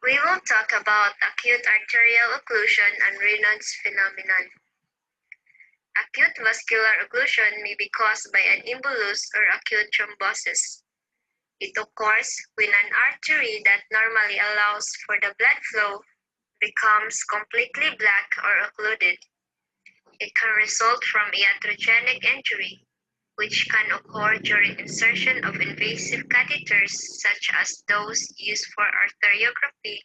We will talk about acute arterial occlusion and Raynaud's phenomenon. Acute vascular occlusion may be caused by an embolus or acute thrombosis. It occurs when an artery that normally allows for the blood flow becomes completely blocked or occluded. It can result from iatrogenic injury, which can occur during insertion of invasive catheters such as those used for arteriography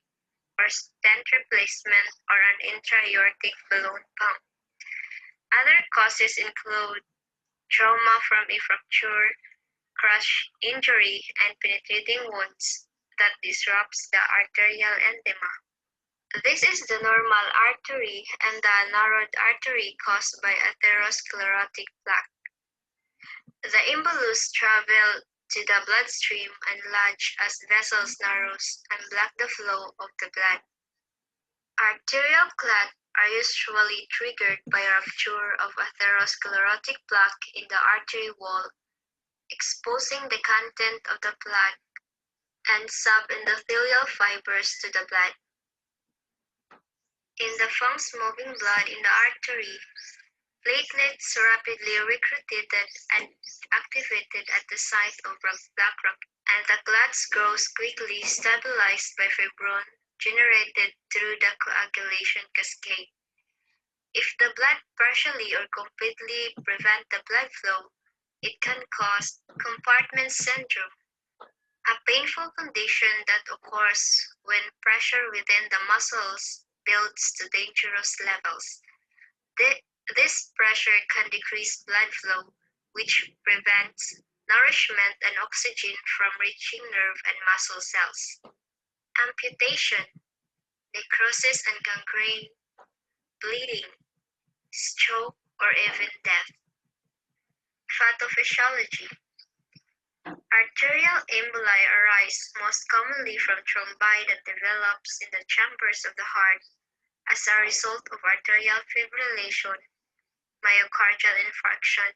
or stent replacement or an intra-aortic balloon pump. Other causes include trauma from a fracture, crush injury, and penetrating wounds that disrupts the arterial edema. This is the normal artery and the narrowed artery caused by atherosclerotic plaque. The embolus travel to the bloodstream and lodge as vessels narrows and block the flow of the blood. Arterial clot are usually triggered by rupture of atherosclerotic plaque in the artery wall, exposing the content of the plaque and subendothelial fibers to the blood. In the fast-moving blood in the artery, platelets rapidly recruited and activated at the site of plaque rupture, and the clots grows quickly, stabilized by fibrin generated through the coagulation cascade. If the blood partially or completely prevent the blood flow, it can cause compartment syndrome, a painful condition that occurs when pressure within the muscles builds to dangerous levels. This pressure can decrease blood flow, which prevents nourishment and oxygen from reaching nerve and muscle cells. Amputation, necrosis and gangrene, bleeding, stroke, or even death. Pathophysiology. Arterial emboli arise most commonly from thrombi that develops in the chambers of the heart as a result of arterial fibrillation, myocardial infarction,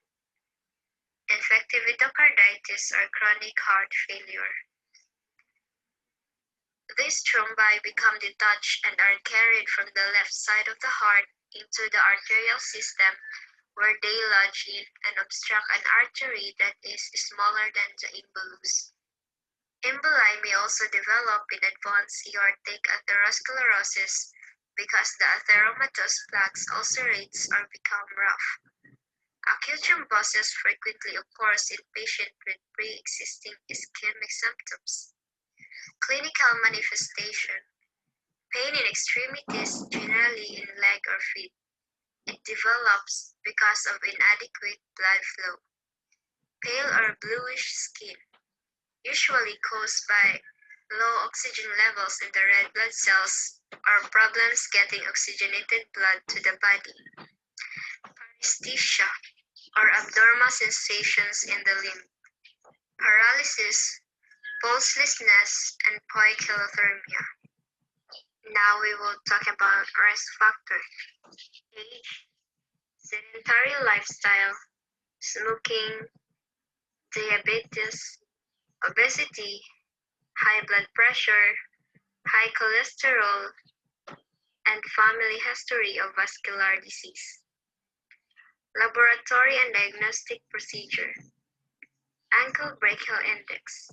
infective endocarditis, or chronic heart failure. These thrombi become detached and are carried from the left side of the heart into the arterial system, where they lodge in and obstruct an artery that is smaller than the embolus. Emboli may also develop in advanced aortic atherosclerosis because the atheromatous plaques ulcerates or become rough. Acute thrombosis frequently occurs in patients with pre-existing ischemic symptoms. Clinical manifestation: pain in extremities, generally in leg or feet. It develops because of inadequate blood flow. Pale or bluish skin, usually caused by low oxygen levels in the red blood cells or problems getting oxygenated blood to the body. Paresthesia, or abnormal sensations in the limb. Paralysis, pulselessness, and poikilothermia. Now we will talk about risk factors. Age, sedentary lifestyle, smoking, diabetes, obesity, high blood pressure, high cholesterol, and family history of vascular disease. Laboratory and diagnostic procedure. Ankle brachial index.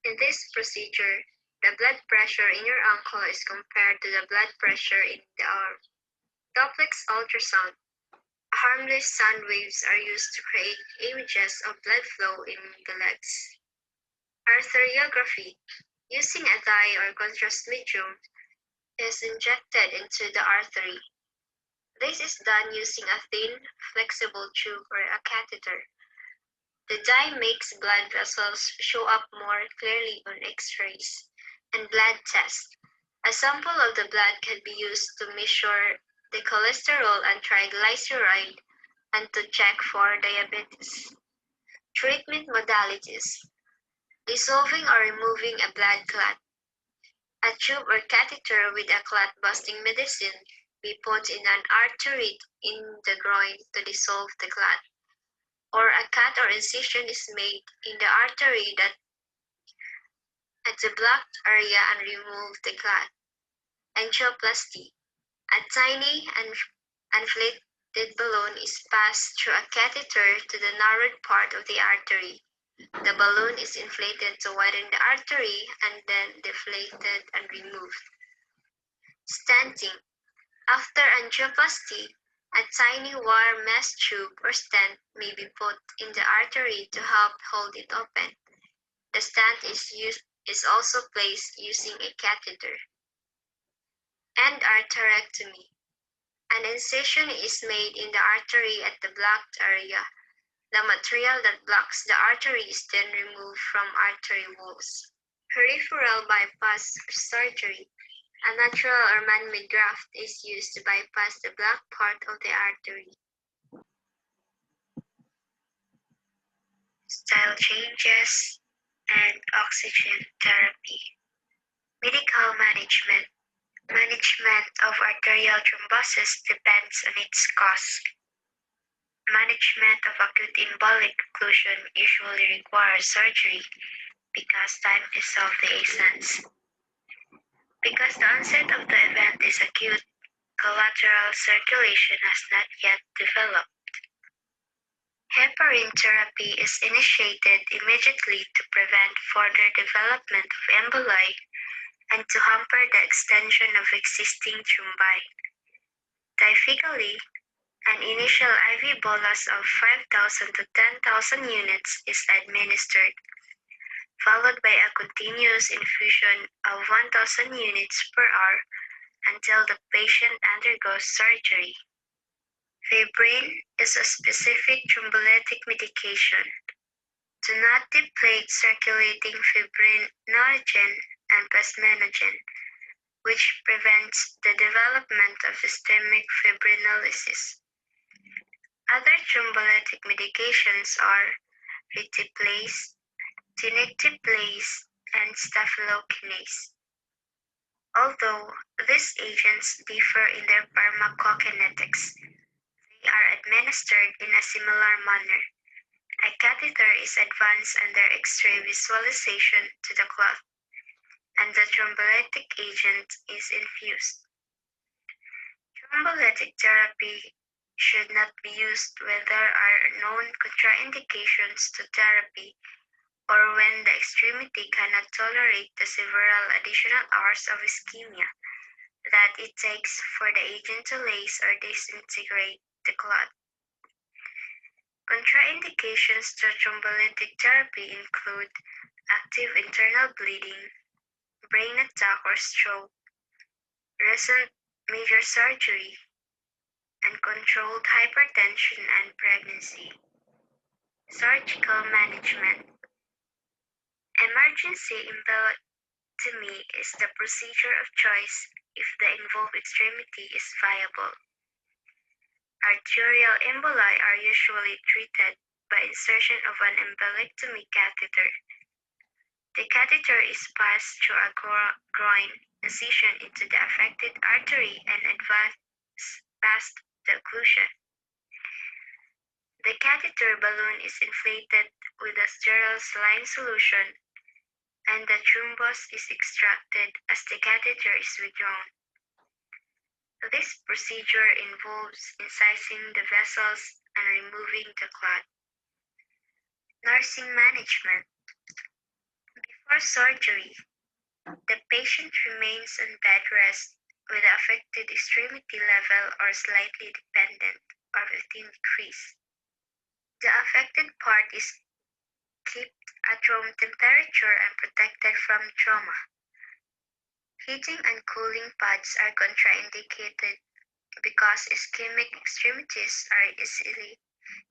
In this procedure, the blood pressure in your ankle is compared to the blood pressure in the arm. Duplex ultrasound. Harmless sound waves are used to create images of blood flow in the legs. Arteriography. Using a dye or contrast medium is injected into the artery. This is done using a thin, flexible tube or a catheter. The dye makes blood vessels show up more clearly on X-rays and blood tests. A sample of the blood can be used to measure the cholesterol and triglyceride and to check for diabetes. Treatment modalities: dissolving or removing a blood clot. A tube or catheter with a clot-busting medicine be put in an artery in the groin to dissolve the clot. Or a cut or incision is made in the artery that at the blocked area and remove the clot. Angioplasty. A tiny inflated balloon is passed through a catheter to the narrowed part of the artery. The balloon is inflated to widen the artery and then deflated and removed. Stenting. After angioplasty, a tiny wire mesh tube or stent may be put in the artery to help hold it open. The stent is also placed using a catheter. Endarterectomy. An incision is made in the artery at the blocked area. The material that blocks the artery is then removed from artery walls. Peripheral bypass surgery. A natural or man-made graft is used to bypass the blocked part of the artery. Style changes and oxygen therapy. Medical management. Management of arterial thrombosis depends on its cause. Management of acute embolic occlusion usually requires surgery because time is of the essence. Because the onset of the event is acute, collateral circulation has not yet developed. Heparin therapy is initiated immediately to prevent further development of emboli and to hamper the extension of existing thrombi. Typically, an initial IV bolus of 5,000 to 10,000 units is administered, followed by a continuous infusion of 1,000 units per hour until the patient undergoes surgery. Fibrin is a specific thrombolytic medication. Do not deplete circulating fibrinogen and plasminogen, which prevents the development of systemic fibrinolysis. Other thrombolytic medications are retiplase, tenecteplase, and staphylokinase. Although these agents differ in their pharmacokinetics, they are administered in a similar manner. A catheter is advanced under X-ray visualization to the clot, and the thrombolytic agent is infused. Thrombolytic therapy should not be used when there are known contraindications to therapy or when the extremity cannot tolerate the several additional hours of ischemia that it takes for the agent to lase or disintegrate the clot. Contraindications to thrombolytic therapy include active internal bleeding, brain attack or stroke, recent major surgery, and controlled hypertension and pregnancy. Surgical management. Emergency embolectomy is the procedure of choice if the involved extremity is viable. Arterial emboli are usually treated by insertion of an embolectomy catheter. The catheter is passed through a groin incision into the affected artery and advances past the occlusion. The catheter balloon is inflated with a sterile saline solution, and the thrombus is extracted as the catheter is withdrawn. This procedure involves incising the vessels and removing the clot. Nursing management. Before surgery, the patient remains on bed rest with the affected extremity level or slightly dependent or 15 degrees. The affected part is kept at room temperature and protected from trauma. Heating and cooling pads are contraindicated because ischemic extremities are easily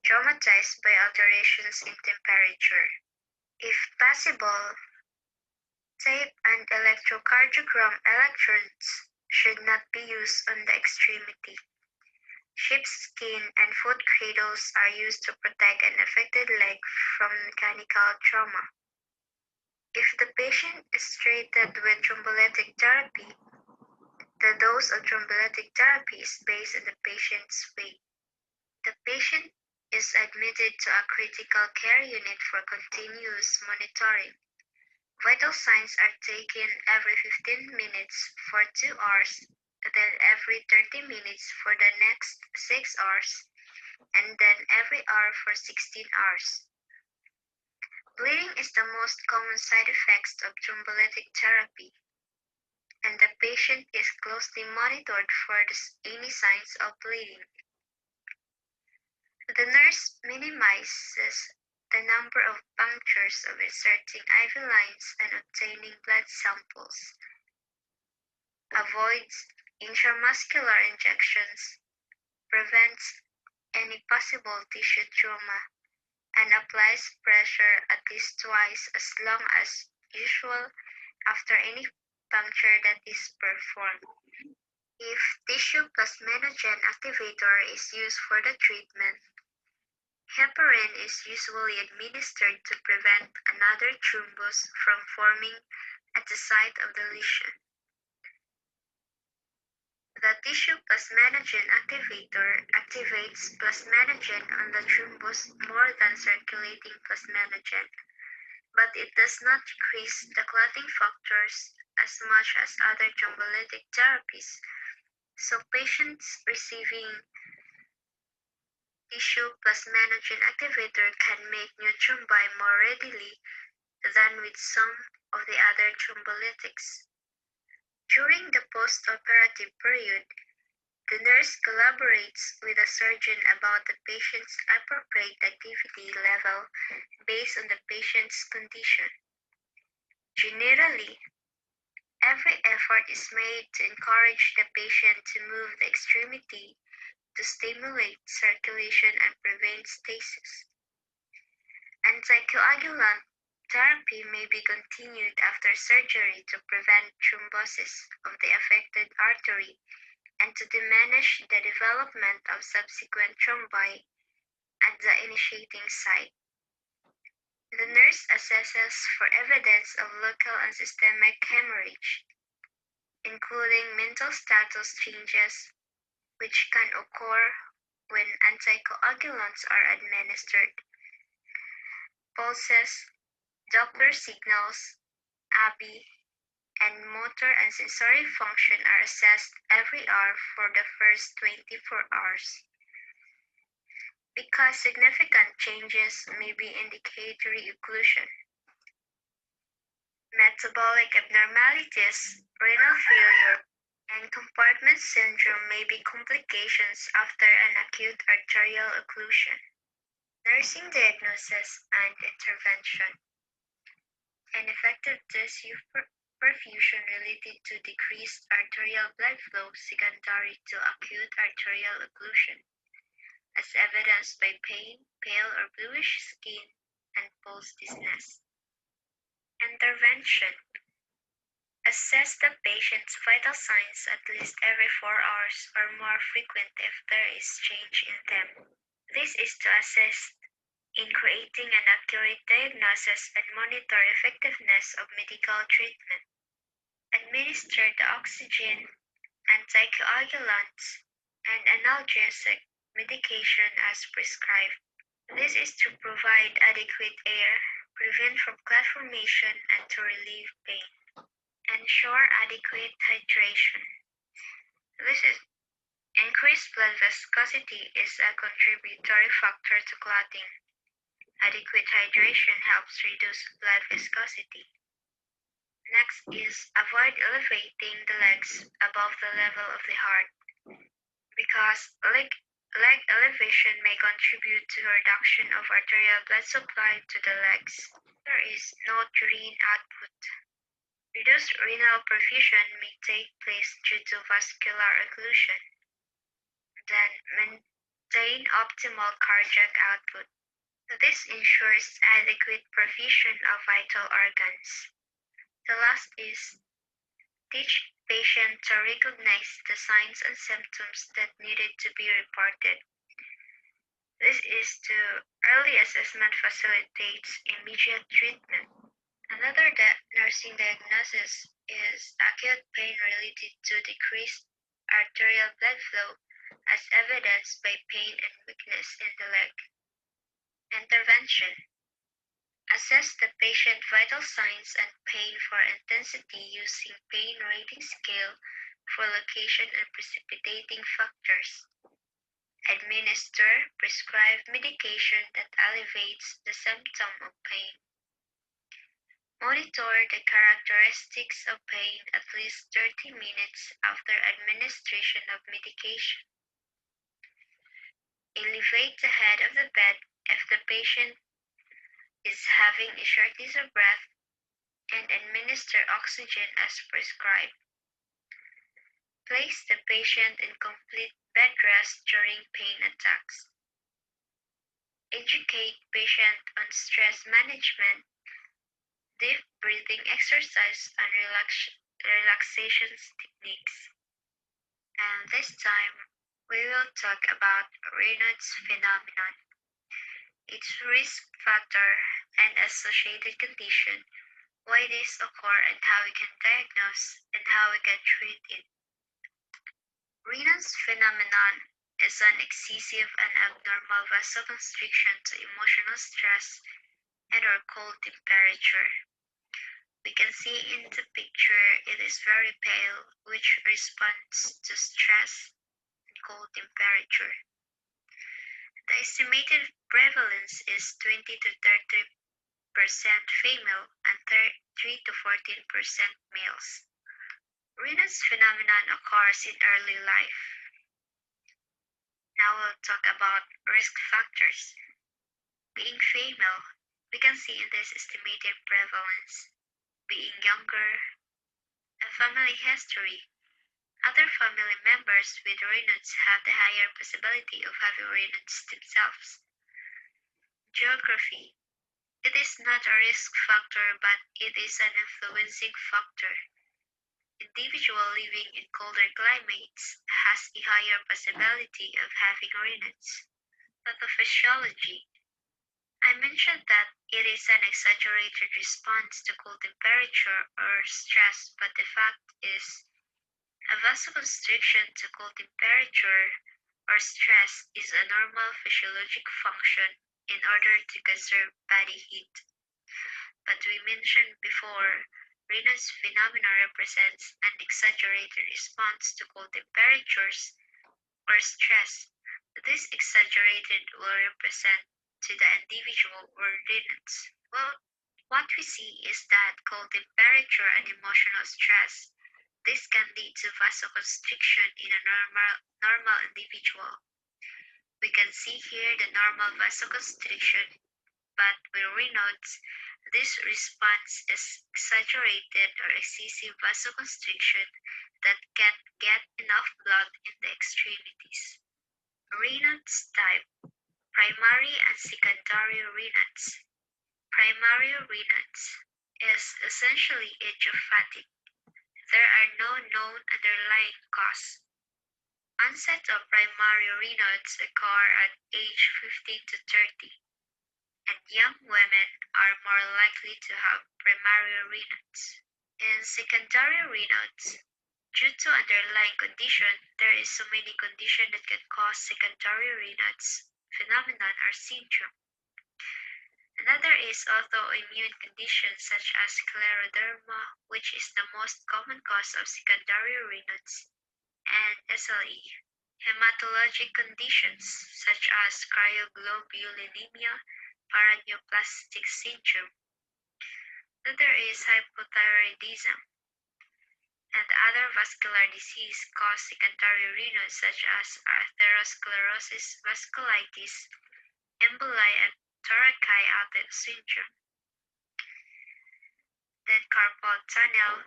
traumatized by alterations in temperature. If possible, tape and electrocardiogram electrodes should not be used on the extremity. Sheepskin and foot cradles are used to protect an affected leg from mechanical trauma. If the patient is treated with thrombolytic therapy, the dose of thrombolytic therapy is based on the patient's weight. The patient is admitted to a critical care unit for continuous monitoring. Vital signs are taken every 15 minutes for 2 hours, then every 30 minutes for the next 6 hours, and then every hour for 16 hours. Bleeding is the most common side effect of thrombolytic therapy, and the patient is closely monitored for any signs of bleeding. The nurse minimizes the number of punctures of inserting IV lines and obtaining blood samples, avoids intramuscular injections, prevents any possible tissue trauma, and applies pressure at least twice as long as usual after any puncture that is performed. If tissue plasminogen activator is used for the treatment, heparin is usually administered to prevent another thrombus from forming at the site of the lesion. The tissue plasminogen activator activates plasminogen on the thrombus more than circulating plasminogen, but it does not decrease the clotting factors as much as other thrombolytic therapies, so patients receiving tissue plasminogen activator can make new thrombi more readily than with some of the other thrombolytics. During the post-operative period, the nurse collaborates with the surgeon about the patient's appropriate activity level based on the patient's condition. Generally, every effort is made to encourage the patient to move the extremity to stimulate circulation and prevent stasis. Anticoagulant therapy may be continued after surgery to prevent thrombosis of the affected artery and to diminish the development of subsequent thrombi at the initiating site. The nurse assesses for evidence of local and systemic hemorrhage, including mental status changes, which can occur when anticoagulants are administered. Pulses, Doppler signals, ABI, and motor and sensory function are assessed every hour for the first 24 hours. Because significant changes may be indicatory occlusion. Metabolic abnormalities, renal failure, and compartment syndrome may be complications after an acute arterial occlusion. Nursing diagnosis and intervention. Ineffective tissue perfusion related to decreased arterial blood flow secondary to acute arterial occlusion, as evidenced by pain, pale or bluish skin, and pulse dizziness. Intervention. Assess the patient's vital signs at least every 4 hours or more frequent if there is change in them. This is to assist in creating an accurate diagnosis and monitor effectiveness of medical treatment. Administer the oxygen, anticoagulants, and analgesic medication as prescribed. This is to provide adequate air, prevent from clot formation, and to relieve pain. Ensure adequate hydration. This is increased blood viscosity is a contributory factor to clotting. Adequate hydration helps reduce blood viscosity. Next is avoid elevating the legs above the level of the heart, because leg elevation may contribute to a reduction of arterial blood supply to the legs. There is no urine output. Reduced renal perfusion may take place due to vascular occlusion. Then maintain optimal cardiac output. This ensures adequate perfusion of vital organs. The last is teach patient to recognize the signs and symptoms that needed to be reported. This is to early assessment facilitates immediate treatment. Another nursing diagnosis is acute pain related to decreased arterial blood flow as evidenced by pain and weakness in the leg. Intervention. Assess the patient vital signs and pain for intensity using pain rating scale for location and precipitating factors. Administer prescribed medication that alleviates the symptom of pain. Monitor the characteristics of pain at least 30 minutes after administration of medication. Elevate the head of the bed if the patient is having a shortness of breath and administer oxygen as prescribed. Place the patient in complete bed rest during pain attacks. Educate patient on stress management, deep breathing exercise, and relaxation techniques. And this time, we will talk about Raynaud's phenomenon, its risk factor and associated condition, why this occur and how we can diagnose and how we can treat it. Raynaud's phenomenon is an excessive and abnormal vasoconstriction to emotional stress and or cold temperature. We can see in the picture it is very pale, which responds to stress and cold temperature. The estimated prevalence is 20 to 30% female and 3 to 14% males. Raynaud's phenomenon occurs in early life. Now we'll talk about risk factors. Being female, we can see in this estimated prevalence. Being younger, a family history. Other family members with Raynaud's have the higher possibility of having Raynaud's themselves. Geography. It is not a risk factor, but it is an influencing factor. Individual living in colder climates has a higher possibility of having Raynaud's. Pathophysiology. I mentioned that it is an exaggerated response to cold temperature or stress, but the fact is a vasoconstriction to cold temperature or stress is a normal physiologic function in order to conserve body heat. But we mentioned before, Raynaud's phenomenon represents an exaggerated response to cold temperatures or stress. This exaggerated will represent to the individual or Raynaud's. Well, what we see is that cold temperature and emotional stress, this can lead to vasoconstriction in a normal individual. We can see here the normal vasoconstriction, but with Raynaud's, this response is exaggerated or excessive vasoconstriction that can't get enough blood in the extremities. Raynaud's type. Primary and secondary Raynaud's. Primary Raynaud's is essentially idiopathic. There are no known underlying causes. Onset of primary Raynaud's occur at age 15 to 30, and young women are more likely to have primary Raynaud's. In secondary Raynaud's, due to underlying condition, there is so many conditions that can cause secondary Raynaud's phenomenon or syndrome. Another is autoimmune conditions such as scleroderma, which is the most common cause of secondary Raynaud's, and SLE. Hematologic conditions such as cryoglobulinemia, paraneoplastic syndrome. Another is hypothyroidism, and other vascular disease cause secondary Raynaud's such as atherosclerosis, vasculitis, emboli, and Tourniquet syndrome. Then carpal tunnel.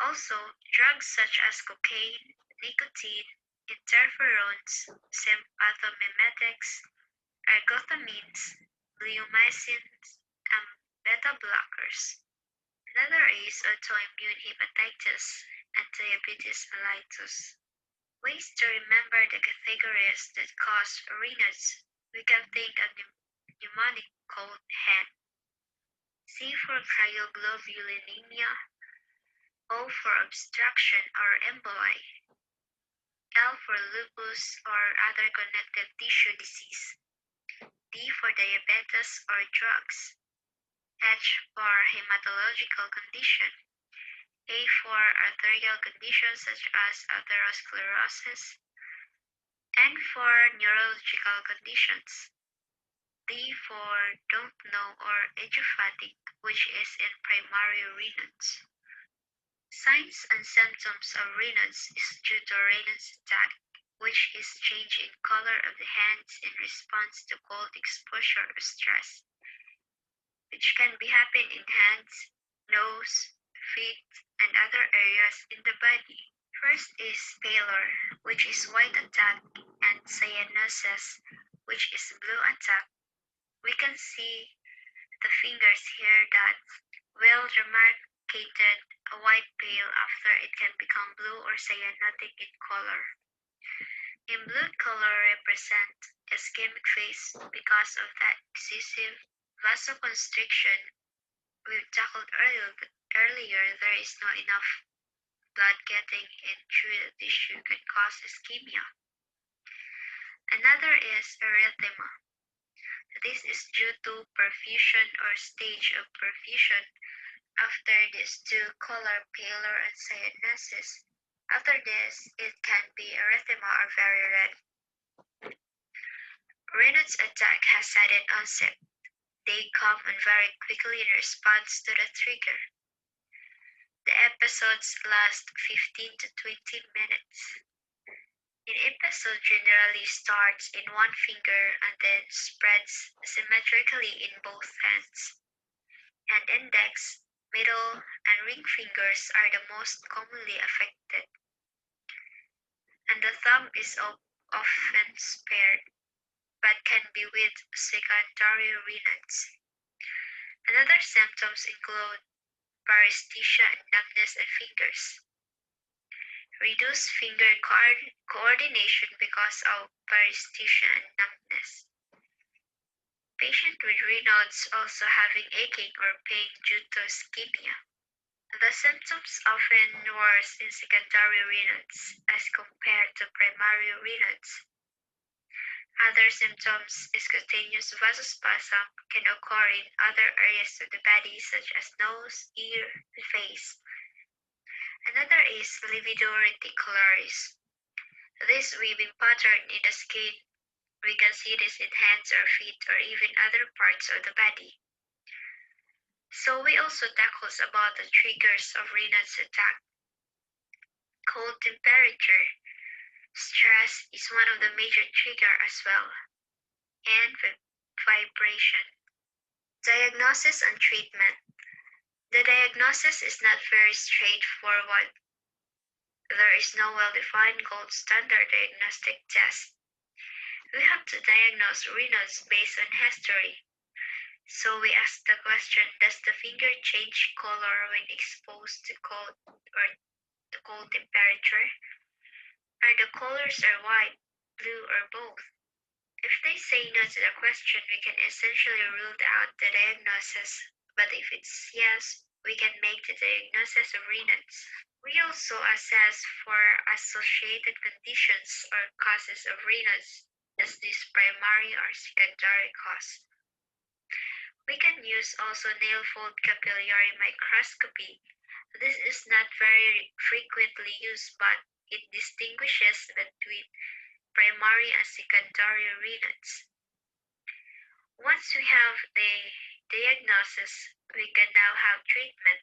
Also, drugs such as cocaine, nicotine, interferons, sympathomimetics, ergotamines, bleomycins, and beta blockers. Another is autoimmune hepatitis and diabetes mellitus. Ways to remember the categories that cause Raynaud's. We can think of pneumonic cold hand. C for cryoglobulinemia. O for obstruction or emboli. L for lupus or other connective tissue disease. D for diabetes or drugs. H for hematological condition, A for arterial conditions such as atherosclerosis, N for neurological conditions, D for don't know or idiopathic, which is in primary Raynaud's. Signs and symptoms of Raynaud's is due to Raynaud's attack, which is change in color of the hands in response to cold exposure or stress, which can be happen in hands, nose, feet, and other areas in the body. First is pallor, which is white attack, and cyanosis, which is blue attack. We can see the fingers here that well demarcated a white pale after it can become blue or cyanotic in color. In blue color represent ischemic phase because of that excessive vasoconstriction we've tackled earlier. There is not enough blood getting in through the tissue can cause ischemia. Another is erythema. This is due to perfusion or stage of perfusion. After this two color pallor and cyanosis. After this, it can be erythema or very red. Raynaud's attack has sudden onset. They come on very quickly in response to the trigger. The episodes last 15 to 20 minutes. An episode generally starts in one finger and then spreads symmetrically in both hands. And index, middle, and ring fingers are the most commonly affected. And the thumb is often spared, but can be with secondary Raynaud's. Another symptoms include paresthesia and numbness in fingers. Reduced finger coordination because of paresthesia and numbness. Patient with Raynaud's also having aching or pain due to ischemia. The symptoms often worse in secondary Raynaud's as compared to primary Raynaud's. Other symptoms is cutaneous vasospasm can occur in other areas of the body such as nose, ear, and face. Another is livedo reticularis. This weaving pattern in the skin, we can see this in hands or feet or even other parts of the body. So we also tackles about the triggers of Raynaud's attack. Cold temperature. Stress is one of the major trigger as well, and vibration. Diagnosis and treatment. The diagnosis is not very straightforward. There is no well-defined gold standard diagnostic test. We have to diagnose Raynaud's based on history. So we ask the question, does the finger change color when exposed to cold or to cold temperature? Are the colors white, blue, or both? If they say no to the question, we can essentially rule out the diagnosis, but if it's yes, we can make the diagnosis of Raynaud's. We also assess for associated conditions or causes of Raynaud's, as this primary or secondary cause. We can use also nail fold capillary microscopy. This is not very frequently used, but it distinguishes between primary and secondary Raynaud's. Once we have the diagnosis, we can now have treatment.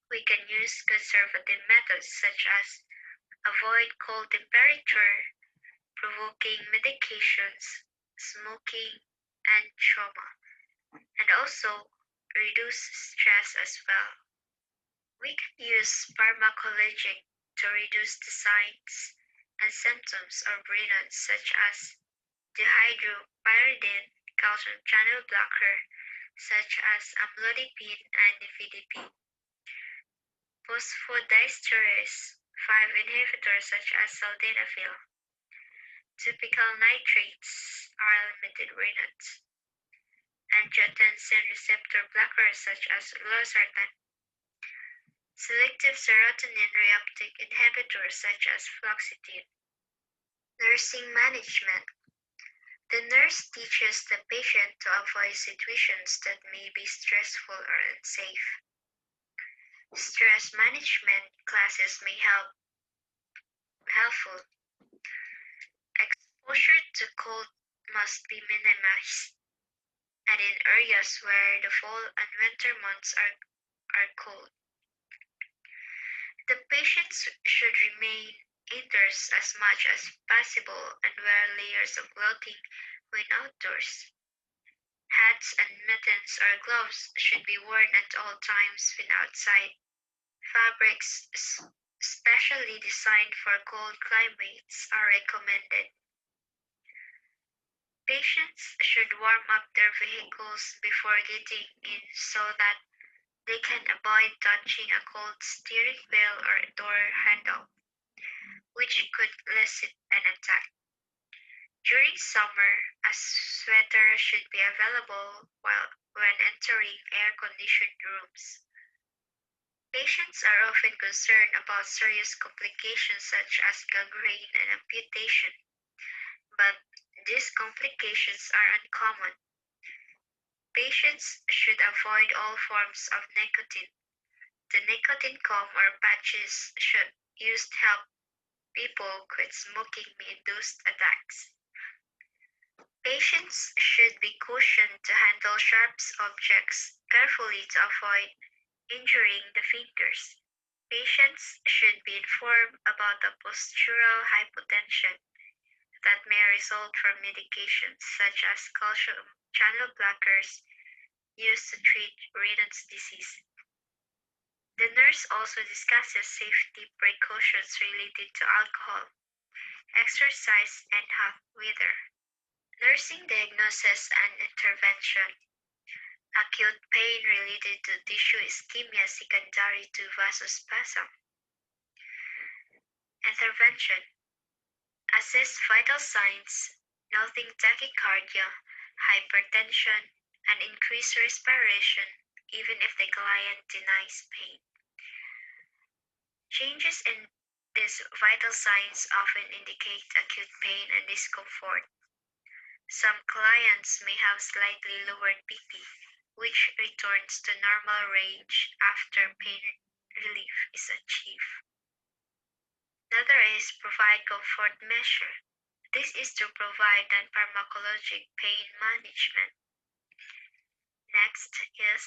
We can use conservative methods such as avoid cold temperature, provoking medications, smoking, and trauma, and also reduce stress as well. We can use pharmacologic to reduce the signs and symptoms of Raynaud's such as dihydropyridine, calcium channel blocker such as amlodipine and nifedipine, phosphodiesterase 5 inhibitors such as sildenafil, typical nitrates are limited Raynaud's, angiotensin receptor blockers such as losartan, selective serotonin reuptake inhibitors such as fluoxetine. Nursing management. The nurse teaches the patient to avoid situations that may be stressful or unsafe. Stress management classes may helpful. Exposure to cold must be minimized, and in areas where the fall and winter months are cold, the patients should remain indoors as much as possible and wear layers of clothing when outdoors. Hats and mittens or gloves should be worn at all times when outside. Fabrics specially designed for cold climates are recommended. Patients should warm up their vehicles before getting in so that they can avoid touching a cold steering wheel or door handle, which could elicit an attack. During summer, a sweater should be available when entering air-conditioned rooms. Patients are often concerned about serious complications such as gangrene and amputation, but these complications are uncommon. Patients should avoid all forms of nicotine. The nicotine gum or patches should used help people quit smoking may induce attacks. Patients should be cautioned to handle sharp objects carefully to avoid injuring the fingers. Patients should be informed about the postural hypotension that may result from medications such as calcium channel blockers used to treat Raynaud's disease. The nurse also discusses safety precautions related to alcohol, exercise, and hot weather. Nursing diagnosis and intervention. Acute pain related to tissue ischemia secondary to vasospasm. Intervention. Assess vital signs, noting tachycardia, hypertension, and increased respiration even if the client denies pain. Changes in these vital signs often indicate acute pain and discomfort. Some clients may have slightly lowered BP, which returns to normal range after pain relief is achieved. Another is provide comfort measure. This is to provide non-pharmacologic pain management. Next is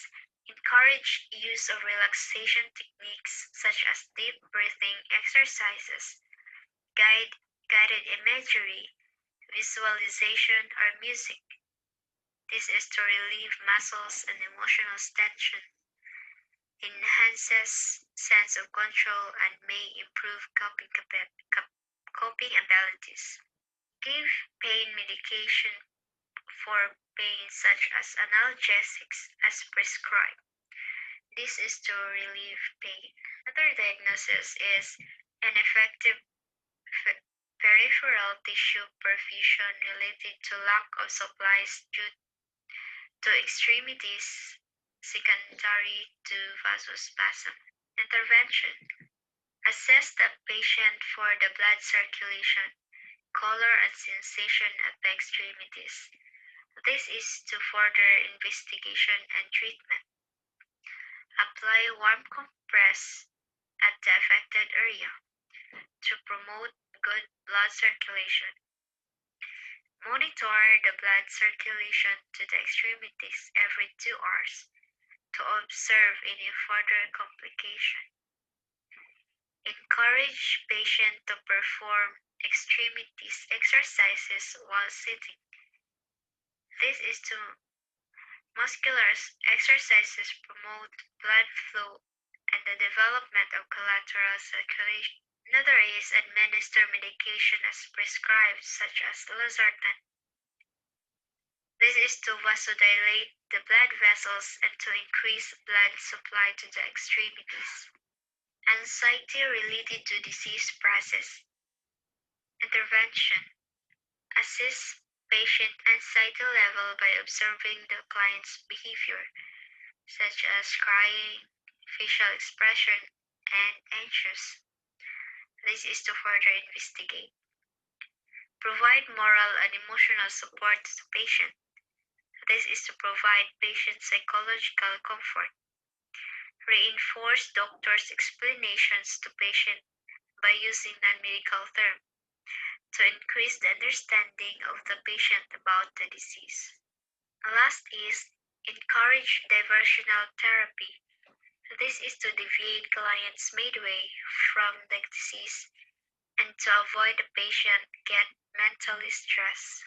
encourage use of relaxation techniques such as deep breathing exercises, guided imagery, visualization, or music. This is to relieve muscles and emotional tension, enhances sense of control, and may improve coping abilities. Give pain medication for pain such as analgesics as prescribed. This is to relieve pain. Another diagnosis is ineffective peripheral tissue perfusion related to lack of supplies due to extremities secondary to vasospasm. Intervention. Assess the patient for the blood circulation, color, and sensation at the extremities. This is to further investigation and treatment. Apply warm compress at the affected area to promote good blood circulation. Monitor the blood circulation to the extremities every 2 hours to observe any further complication. Encourage patient to perform extremities exercises while sitting. This is to muscular exercises promote blood flow and the development of collateral circulation. Another is administer medication as prescribed, such as losartan. This is to vasodilate the blood vessels and to increase blood supply to the extremities. Anxiety related to disease process. Intervention. Assist patient anxiety level by observing the client's behavior, such as crying, facial expression, and anxious. This is to further investigate. Provide moral and emotional support to the patient. This is to provide patient psychological comfort. Reinforce doctors' explanations to patient by using non-medical terms to increase the understanding of the patient about the disease. Last is encourage diversional therapy. This is to deviate clients midway from the disease and to avoid the patient get mentally stressed.